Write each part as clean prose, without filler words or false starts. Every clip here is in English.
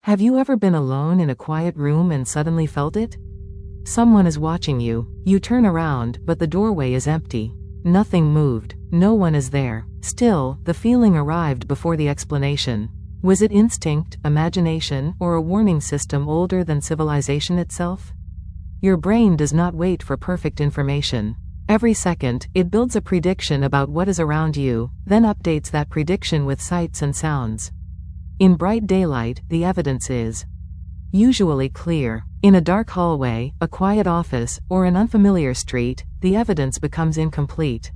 Have you ever been alone in a quiet room and suddenly felt it? Someone is watching you. You turn around, but the doorway is empty. Nothing moved. No one is there. Still, the feeling arrived before the explanation. Was it instinct, imagination, or a warning system older than civilization itself? Your brain does not wait for perfect information. Every second, it builds a prediction about what is around you, then updates that prediction with sights and sounds. In bright daylight, the evidence is usually clear. In a dark hallway, a quiet office, or an unfamiliar street, the evidence becomes incomplete.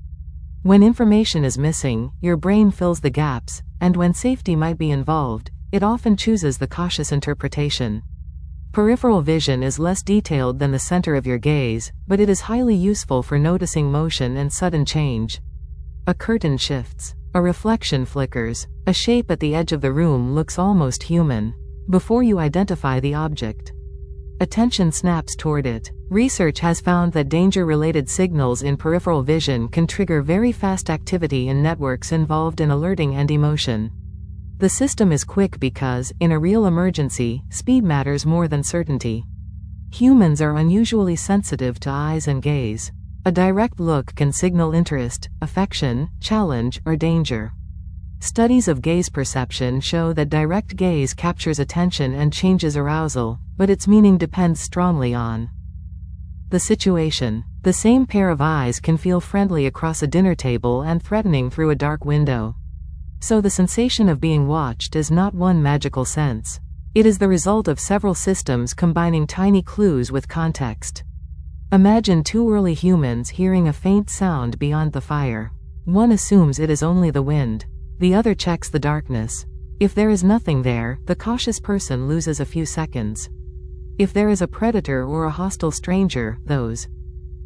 When information is missing, your brain fills the gaps, and when safety might be involved, it often chooses the cautious interpretation. Peripheral vision is less detailed than the center of your gaze, but it is highly useful for noticing motion and sudden change. A curtain shifts. A reflection flickers. A shape at the edge of the room looks almost human. Before you identify the object, attention snaps toward it. Research has found that danger-related signals in peripheral vision can trigger very fast activity in networks involved in alerting and emotion. The system is quick because, in a real emergency, speed matters more than certainty. Humans are unusually sensitive to eyes and gaze. A direct look can signal interest, affection, challenge, or danger. Studies of gaze perception show that direct gaze captures attention and changes arousal, but its meaning depends strongly on the situation. The same pair of eyes can feel friendly across a dinner table and threatening through a dark window. So the sensation of being watched is not one magical sense. It is the result of several systems combining tiny clues with context. Imagine two early humans hearing a faint sound beyond the fire. One assumes it is only the wind. The other checks the darkness. If there is nothing there, the cautious person loses a few seconds. If there is a predator or a hostile stranger, those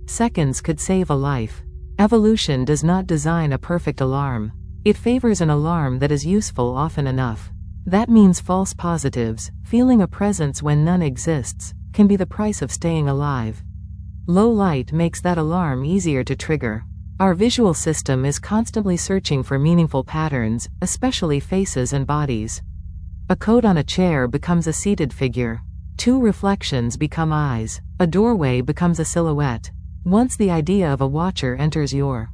seconds could save a life. Evolution does not design a perfect alarm. It favors an alarm that is useful often enough. That means false positives, feeling a presence when none exists, can be the price of staying alive. Low light makes that alarm easier to trigger. Our visual system is constantly searching for meaningful patterns, especially faces and bodies. A coat on a chair becomes a seated figure. Two reflections become eyes. A doorway becomes a silhouette. Once the idea of a watcher enters your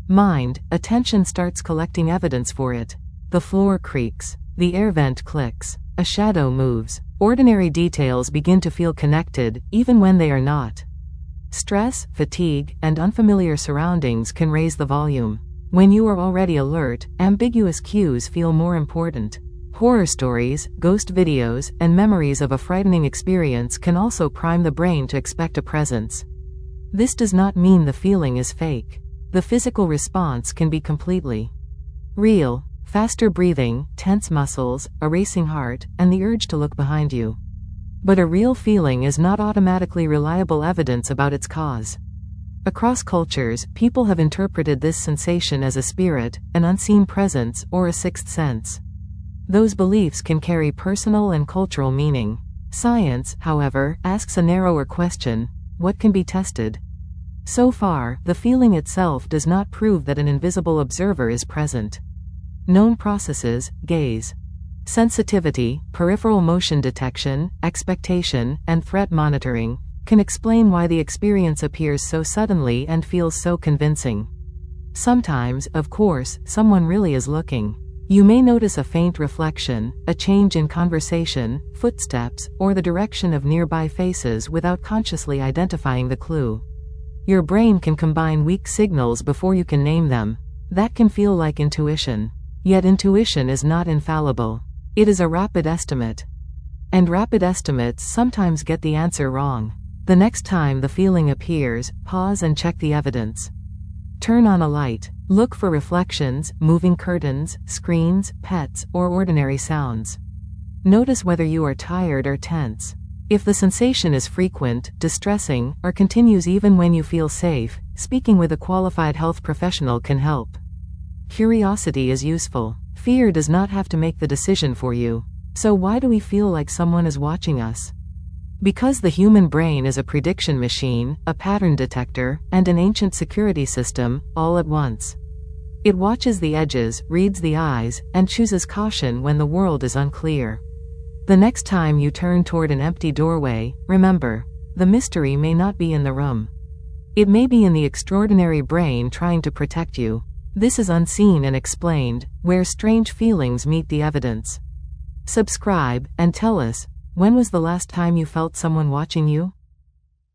mind, attention starts collecting evidence for it. The floor creaks. The air vent clicks. A shadow moves. Ordinary details begin to feel connected, even when they are not. Stress, fatigue, and unfamiliar surroundings can raise the volume. When you are already alert, ambiguous cues feel more important. Horror stories, ghost videos, and memories of a frightening experience can also prime the brain to expect a presence. This does not mean the feeling is fake. The physical response can be completely real. Faster breathing, tense muscles, a racing heart, and the urge to look behind you. But a real feeling is not automatically reliable evidence about its cause. Across cultures, people have interpreted this sensation as a spirit, an unseen presence, or a sixth sense. Those beliefs can carry personal and cultural meaning. Science, however, asks a narrower question: what can be tested? So far, the feeling itself does not prove that an invisible observer is present. Known processes: gaze, sensitivity, peripheral motion detection, expectation, and threat monitoring, can explain why the experience appears so suddenly and feels so convincing. Sometimes, of course, someone really is looking. You may notice a faint reflection, a change in conversation, footsteps, or the direction of nearby faces without consciously identifying the clue. Your brain can combine weak signals before you can name them. That can feel like intuition. Yet intuition is not infallible. It is a rapid estimate. And rapid estimates sometimes get the answer wrong. The next time the feeling appears, pause and check the evidence. Turn on a light. Look for reflections, moving curtains, screens, pets, or ordinary sounds. Notice whether you are tired or tense. If the sensation is frequent, distressing, or continues even when you feel safe, speaking with a qualified health professional can help. Curiosity is useful. Fear does not have to make the decision for you. So why do we feel like someone is watching us? Because the human brain is a prediction machine, a pattern detector, and an ancient security system, all at once. It watches the edges, reads the eyes, and chooses caution when the world is unclear. The next time you turn toward an empty doorway, remember, the mystery may not be in the room. It may be in the extraordinary brain trying to protect you. This is Unseen and Explained, where strange feelings meet the evidence. Subscribe, and tell us, when was the last time you felt someone watching you?